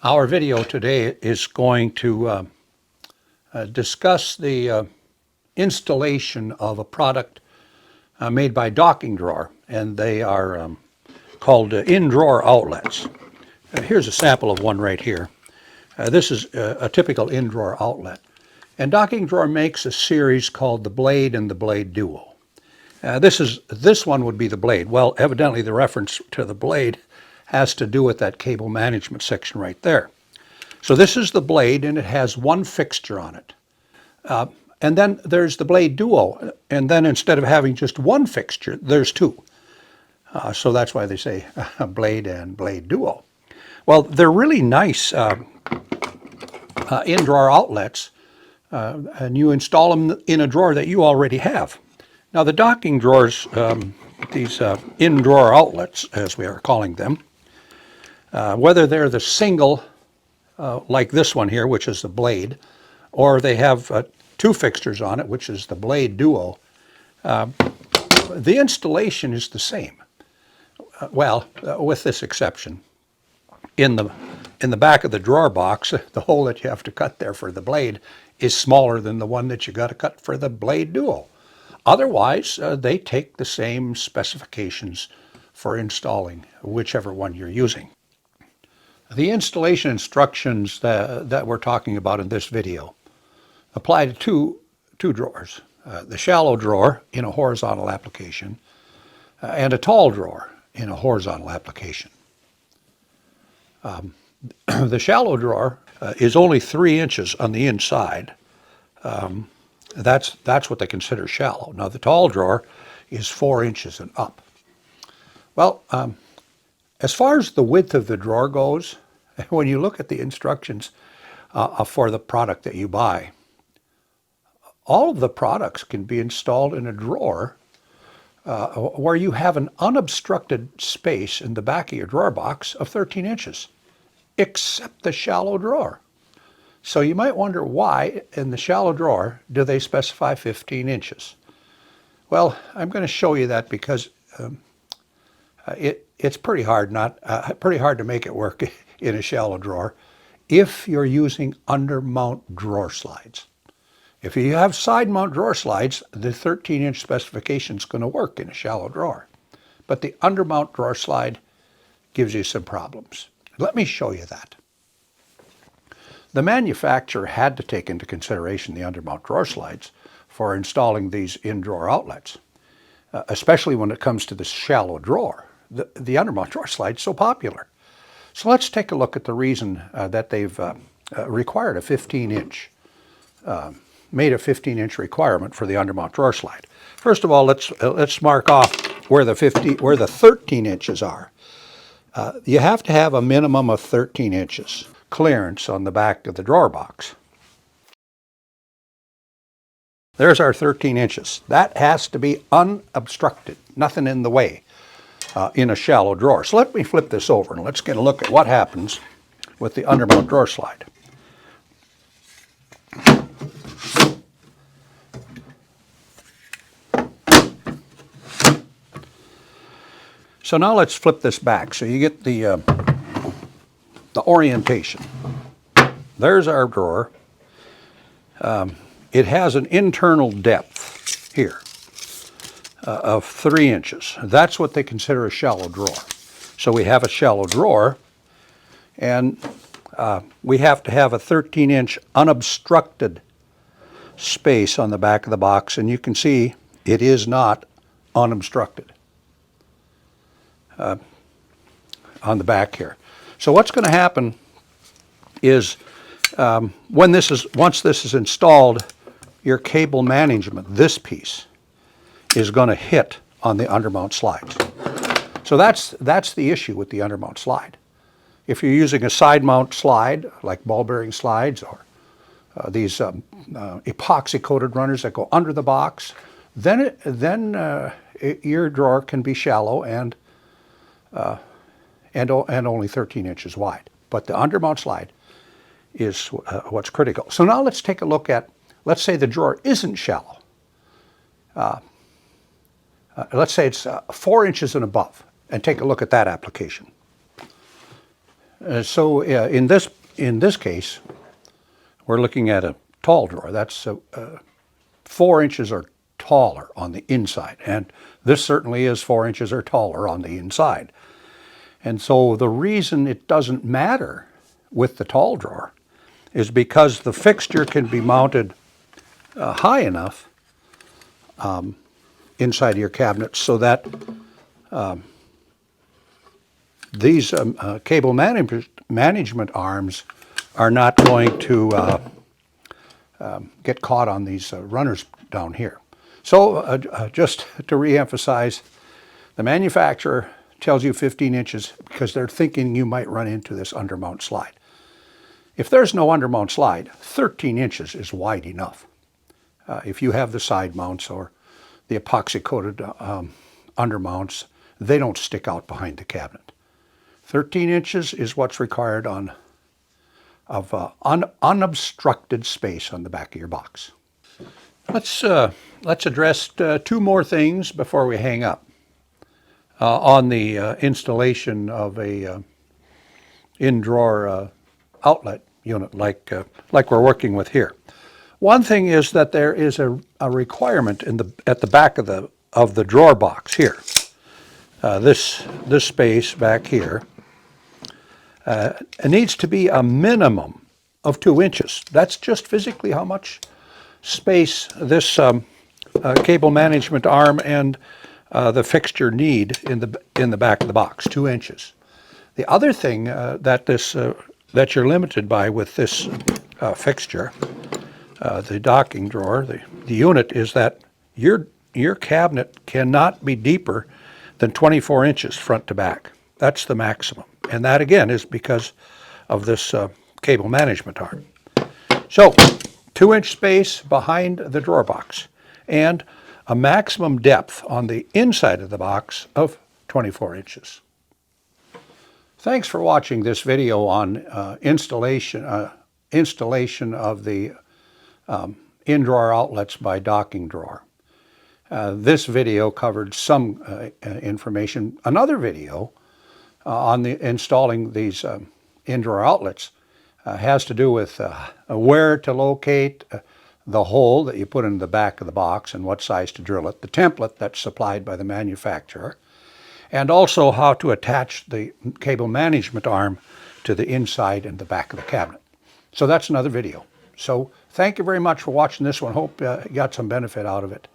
Our video today is going to discuss the installation of a product made by Docking Drawer, and they are called in-drawer outlets. Here's a sample of one right here. This is a typical in-drawer outlet. And Docking Drawer makes a series called the Blade and the Blade Duo. This one would be the Blade. Well, evidently the reference to the Blade has to do with that cable management section right there. So this is the Blade, and it has one fixture on it. And then there's the Blade Duo, and then instead of having just one fixture, there's two. So that's why they say Blade and Blade Duo. Well, they're really nice in-drawer outlets, and you install them in a drawer that you already have. Now the docking drawers, these in-drawer outlets, as we are calling them, whether they're the single, like this one here, which is the Blade, or they have two fixtures on it, which is the Blade Duo, the installation is the same. With this exception. In the back of the drawer box, the hole that you have to cut there for the Blade is smaller than the one that you got to cut for the Blade Duo. Otherwise, they take the same specifications for installing whichever one you're using. The installation instructions that we're talking about in this video apply to two drawers. The shallow drawer in a horizontal application and a tall drawer in a horizontal application. The shallow drawer is only 3 inches on the inside. That's what they consider shallow. Now the tall drawer is 4 inches and up. Well, as far as the width of the drawer goes, when you look at the instructions for the product that you buy, all of the products can be installed in a drawer where you have an unobstructed space in the back of your drawer box of 13 inches, except the shallow drawer. So you might wonder why in the shallow drawer do they specify 15 inches? Well, I'm going to show you that because it's pretty hard to make it work in a shallow drawer if you're using undermount drawer slides. If you have side mount drawer slides, the 13-inch specification is going to work in a shallow drawer. But the undermount drawer slide gives you some problems. Let me show you that. The manufacturer had to take into consideration the undermount drawer slides for installing these in-drawer outlets, especially when it comes to the shallow drawer. The undermount drawer slide is so popular. So let's take a look at the reason that they've required a 15-inch made a 15-inch requirement for the undermount drawer slide. First of all, let's mark off where the 13 inches are. You have to have a minimum of 13 inches clearance on the back of the drawer box. There's our 13 inches. That has to be unobstructed, nothing in the way in a shallow drawer. So let me flip this over and let's get a look at what happens with the undermount drawer slide. So now let's flip this back so you get the orientation. There's our drawer. It has an internal depth here of 3 inches. That's what they consider a shallow drawer. So we have a shallow drawer, and we have to have a 13-inch unobstructed space on the back of the box, and you can see it is not unobstructed. On the back here. So what's going to happen is once this is installed, your cable management, this piece, is going to hit on the undermount slides. So that's the issue with the undermount slide. If you're using a side mount slide, like ball bearing slides or these epoxy coated runners that go under the box, then your drawer can be shallow and only 13 inches wide. But the undermount slide is what's critical. So now let's take a look at, let's say the drawer isn't shallow. Let's say it's 4 inches and above, and take a look at that application. In this case, we're looking at a tall drawer. That's 4 inches or taller on the inside, and this certainly is 4 inches or taller on the inside. And so the reason it doesn't matter with the tall drawer is because the fixture can be mounted high enough inside your cabinet so that these cable management arms are not going to get caught on these runners down here. So just to reemphasize, the manufacturer tells you 15 inches because they're thinking you might run into this undermount slide. If there's no undermount slide, 13 inches is wide enough. If you have the side mounts or the epoxy-coated undermounts, they don't stick out behind the cabinet. 13 inches is what's required of unobstructed space on the back of your box. Let's address 2 more things before we hang up on the installation of a in-drawer outlet unit like we're working with here. One thing is that there is a requirement at the back of the drawer box here. This space back here needs to be a minimum of 2 inches. That's just physically how much space this cable management arm and the fixture need in the back of the box, 2 inches. The other thing that you're limited by with this fixture, the docking drawer, the unit, is that your cabinet cannot be deeper than 24 inches front to back. That's the maximum. And that, again, is because of this cable management arm. So, 2-inch space behind the drawer box and a maximum depth on the inside of the box of 24 inches. Thanks for watching this video on installation of the in-drawer outlets by docking drawer. This video covered some information. Another video on installing these in-drawer outlets has to do with where to locate the hole that you put in the back of the box and what size to drill it, the template that's supplied by the manufacturer, and also how to attach the cable management arm to the inside and the back of the cabinet. So that's another video. So thank you very much for watching this one. Hope you got some benefit out of it.